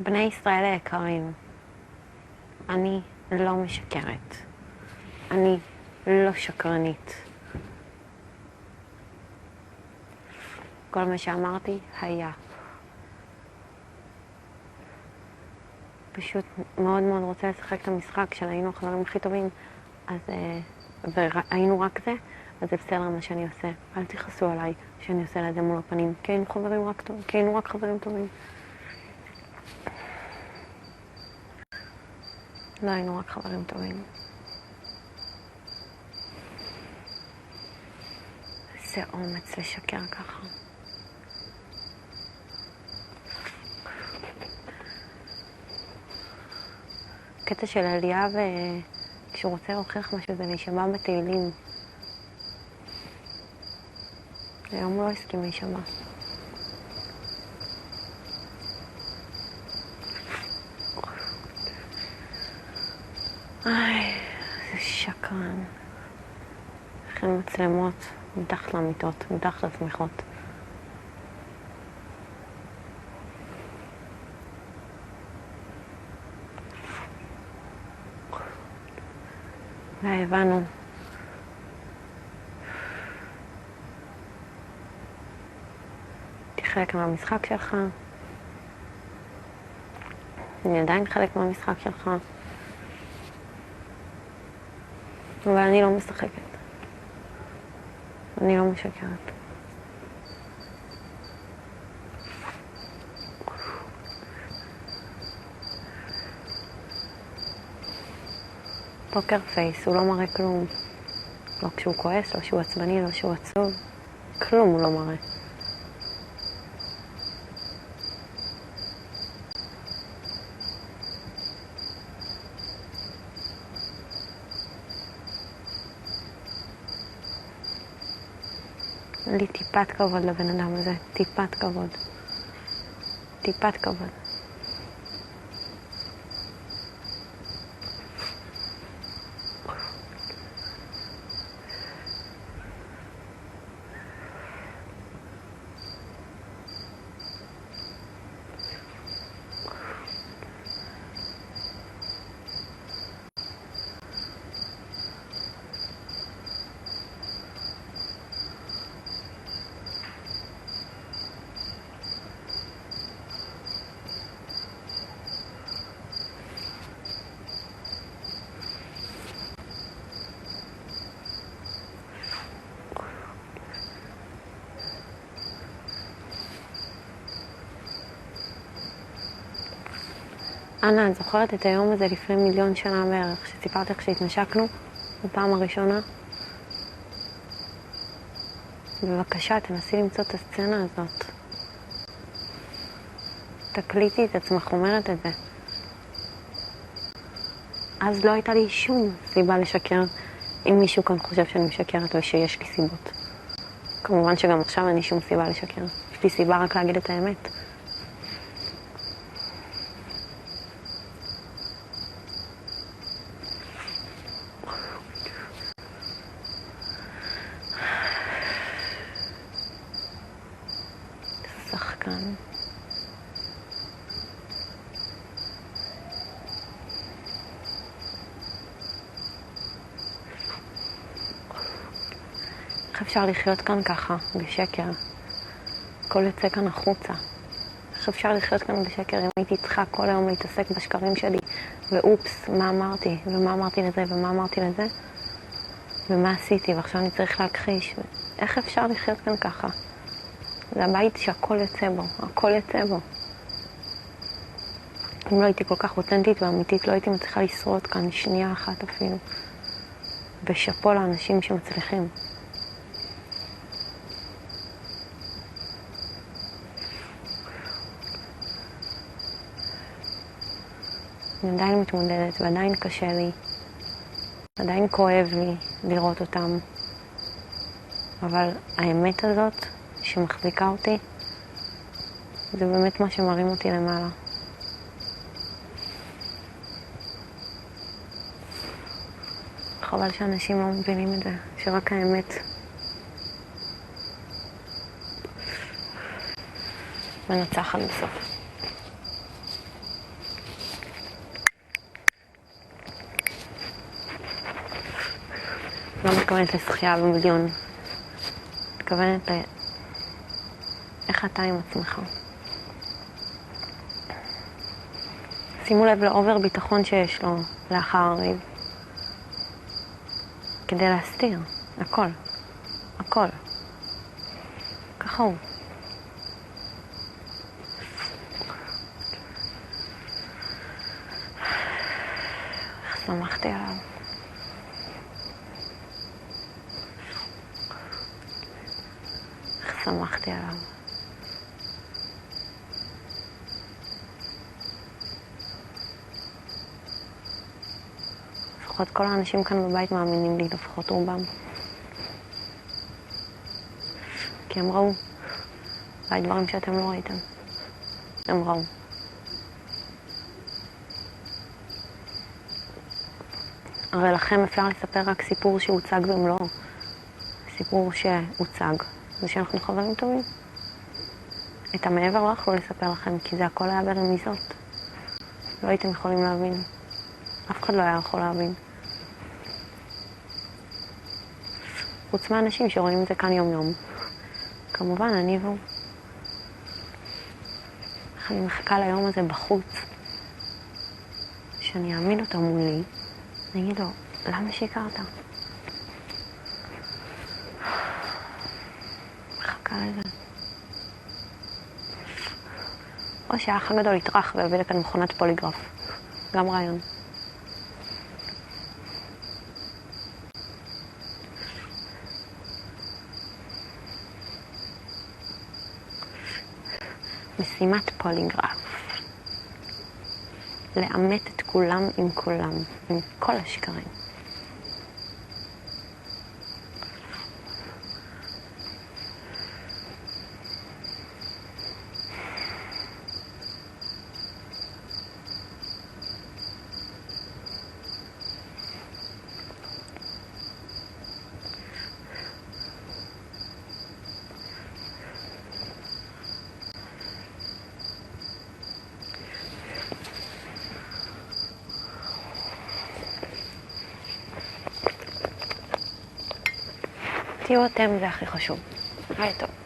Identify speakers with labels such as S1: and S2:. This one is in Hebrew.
S1: בני ישראל היקרים, אני לא משקרת. אני לא שקרנית. כל מה שאמרתי היה. פשוט מאוד מאוד רוצה לשחק את המשחק של היינו החברים הכי טובים, אז והיינו רק זה, אז זה בסדר מה שאני עושה. אל תכעסו עליי שאני עושה את זה מול הפנים, כי היינו חברים רק טובים, כי היינו רק חברים טובים. לא היינו רק חברים טובים. זה אומץ לשקר ככה. קטע של עלייה וכשהוא רוצה להוכיח משהו זה להישבע בתהילים. היום הוא לא הסכים להישבע. איי, זה שקרן. איך אין מצלמות מתחת למיטות, מתחת לשמיכות. והבנו. חלק מהמשחק שלך. אני עדיין חלק מהמשחק שלך. אבל אני לא משחקת. אני לא משקרת. פוקר פייס, הוא לא מראה כלום. לא כשהוא כועס, לא כשהוא עצבני, לא כשהוא עצוב. כלום הוא לא מראה. אין לי טיפת כבוד לבן אדם הזה. טיפת כבוד. טיפת כבוד. אנה, את זוכרת את היום הזה לפני 1,000,000 שנה בערך, שסיפרתי לך שהתנשקנו בפעם הראשונה? בבקשה, תנסי למצוא את הסצנה הזאת. תקליטי את עצמך אומרת את זה. אז לא הייתה לי שום סיבה לשקר, אם מישהו כאן חושב שאני משקרת או שיש לי סיבות. כמובן שגם עכשיו אין לי שום סיבה לשקר. יש לי סיבה רק להגיד את האמת. שחקן. איך אפשר לחיות כאן ככה, בשקר? הכל יוצא כאן החוצה. איך אפשר לחיות כאן בשקר אם הייתי צריכה כל היום להתעסק בשקרים שלי, ואופס, מה אמרתי, ומה אמרתי לזה, ומה אמרתי לזה, ומה עשיתי, ועכשיו אני צריך להכחיש. איך אפשר לחיות כאן ככה? זה הבית שהכל יוצא בו, הכל יוצא בו. אם לא הייתי כל כך אותנטית ואמיתית, לא הייתי מצליחה לשרוד כאן שנייה אחת אפילו. ושאפו לאנשים שמצליחים. אני עדיין מתמודדת ועדיין קשה לי. עדיין כואב לי לראות אותם. אבל האמת הזאת שמחזיקה אותי, זה באמת מה שמרים אותי למעלה. חבל שאנשים לא מבינים את זה, שרק האמת מנצחת בסוף. לא מתכוונת לשחייה במיליון. מתכוונת איך אתה עם עצמך. שימו לב לאובר ביטחון שיש לו לאחר הריב. כדי להסתיר. הכל. הכל. ככה הוא. איך שמחתי עליו. איך שמחתי עליו. לפחות כל האנשים כאן בבית מאמינים לי, לפחות רובם. כי הם ראו. אולי דברים שאתם לא ראיתם. הם ראו. הרי לכם אפשר לספר רק סיפור שהוצג במלואו. סיפור שהוצג. זה שאנחנו חברים טובים. את המעבר לא יכולו לספר לכם, כי זה הכל היה ברמיזות. לא הייתם יכולים להבין. אף אחד לא היה יכול להבין. חוץ מהאנשים שרואים את זה כאן יום יום. כמובן, אני והוא. איך אני מחכה ליום הזה בחוץ. שאני אעמיד אותו מולי. אני אגיד לו, למה שיקרת? מחכה לזה. או שהאח הגדול יטרח ויביא לכאן מכונת פוליגרף. גם רעיון. משימת פוליגרף. לאמת את כולם עם כולם, עם כל השקרים. תהיו אתם, זה הכי חשוב. היי טוב.